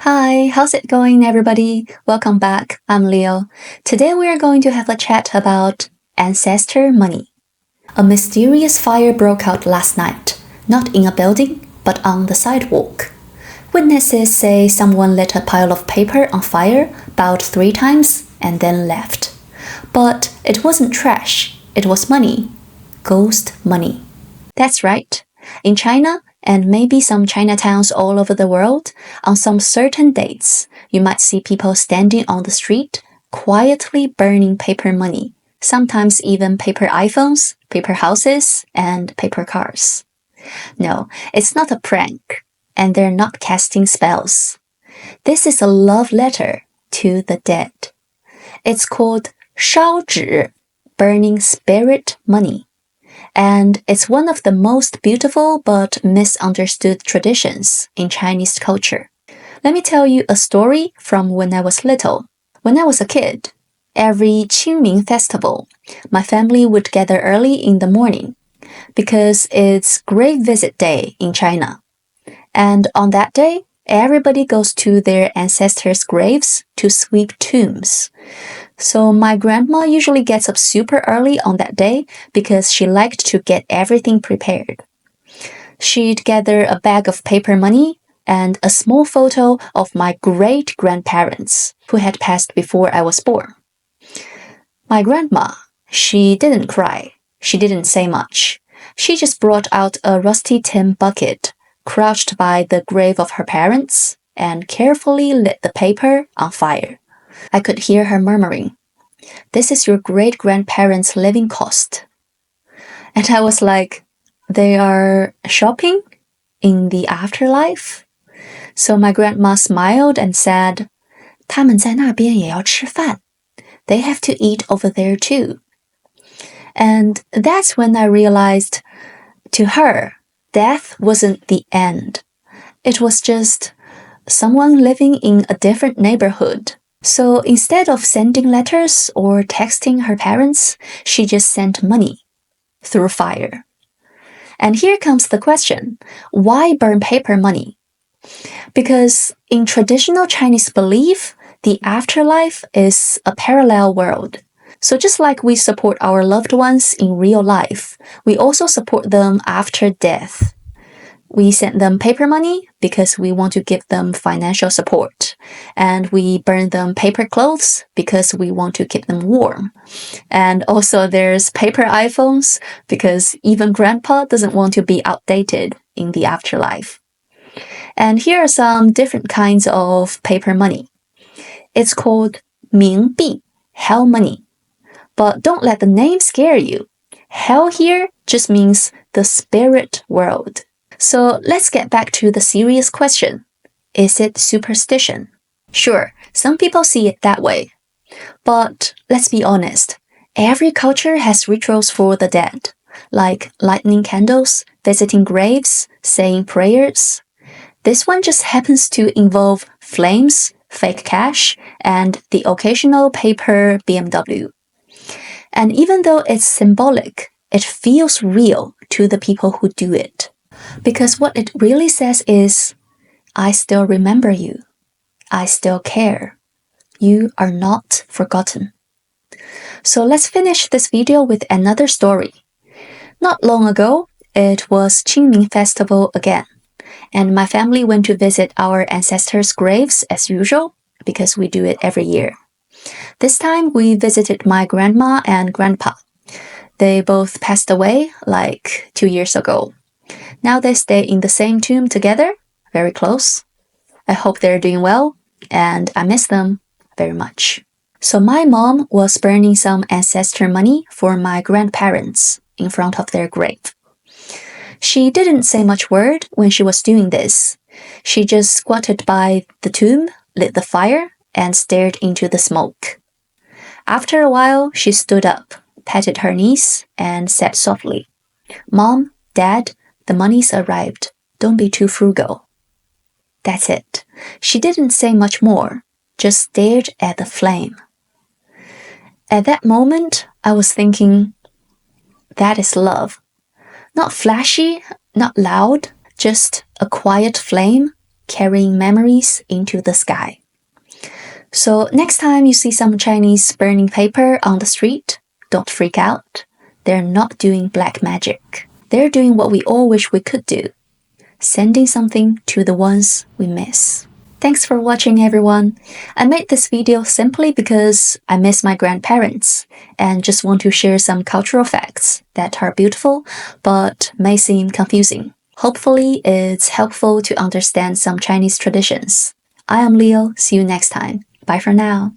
Hi, how's it going, everybody? Welcome back. I'm Leo. Today we are going to have a chat about ancestor money. A mysterious fire broke out last night, not in a building, but on the sidewalk. Witnesses say someone lit a pile of paper on fire, bowed 3 times, and then left. But it wasn't trash, it was money. Ghost money. That's right. In China, and maybe some Chinatowns all over the world, on some certain dates, you might see people standing on the street, quietly burning paper money, sometimes even paper iPhones, paper houses, and paper cars. No, it's not a prank, and they're not casting spells. This is a love letter to the dead. It's called 烧纸, burning spirit money. And it's one of the most beautiful but misunderstood traditions in Chinese culture. Let me tell you a story from when I was little. When I was a kid, every Qingming festival, my family would gather early in the morning because it's grave visit day in China. And on that day, everybody goes to their ancestors' graves to sweep tombs. So my grandma usually gets up super early on that day because she liked to get everything prepared. She'd gather a bag of paper money and a small photo of my great-grandparents who had passed before I was born. My grandma, she didn't cry. She didn't say much. She just brought out a rusty tin bucket, crouched by the grave of her parents, and carefully lit the paper on fire. I could hear her murmuring, "This is your great-grandparents' living cost." And I was like, they are shopping in the afterlife? So my grandma smiled and said, 他们在那边也要吃饭. They have to eat over there too. And that's when I realized, to her, death wasn't the end. It was just someone living in a different neighborhood. So instead of sending letters or texting her parents, she just sent money through fire. And here comes the question, why burn paper money? Because in traditional Chinese belief, the afterlife is a parallel world. So just like we support our loved ones in real life, we also support them after death. We send them paper money because we want to give them financial support. And we burn them paper clothes because we want to keep them warm. And also there's paper iPhones because even grandpa doesn't want to be outdated in the afterlife. And here are some different kinds of paper money. It's called 冥币, hell money. But don't let the name scare you. Hell here just means the spirit world. So let's get back to the serious question. Is it superstition? Sure, some people see it that way. But let's be honest. Every culture has rituals for the dead, like lighting candles, visiting graves, saying prayers. This one just happens to involve flames, fake cash, and the occasional paper BMW. And even though it's symbolic, it feels real to the people who do it. Because what it really says is, I still remember you. I still care. You are not forgotten. So let's finish this video with another story. Not long ago, it was Qingming Festival again, and my family went to visit our ancestors' graves as usual, because we do it every year. This time we visited my grandma and grandpa. They both passed away like 2 years ago. Now they stay in the same tomb together, very close. I hope they're doing well, and I miss them very much. So my mom was burning some ancestor money for my grandparents in front of their grave. She didn't say much word when she was doing this. She just squatted by the tomb, lit the fire, and stared into the smoke. After a while, she stood up, patted her knees, and said softly, "Mom, Dad, the money's arrived. Don't be too frugal." That's it. She didn't say much more, just stared at the flame. At that moment, I was thinking, that is love. Not flashy, not loud, just a quiet flame, carrying memories into the sky. So next time you see some Chinese burning paper on the street, don't freak out. They're not doing black magic. They're doing what we all wish we could do, sending something to the ones we miss. Thanks for watching, everyone. I made this video simply because I miss my grandparents and just want to share some cultural facts that are beautiful but may seem confusing. Hopefully, it's helpful to understand some Chinese traditions. I am Leo. See you next time. Bye for now.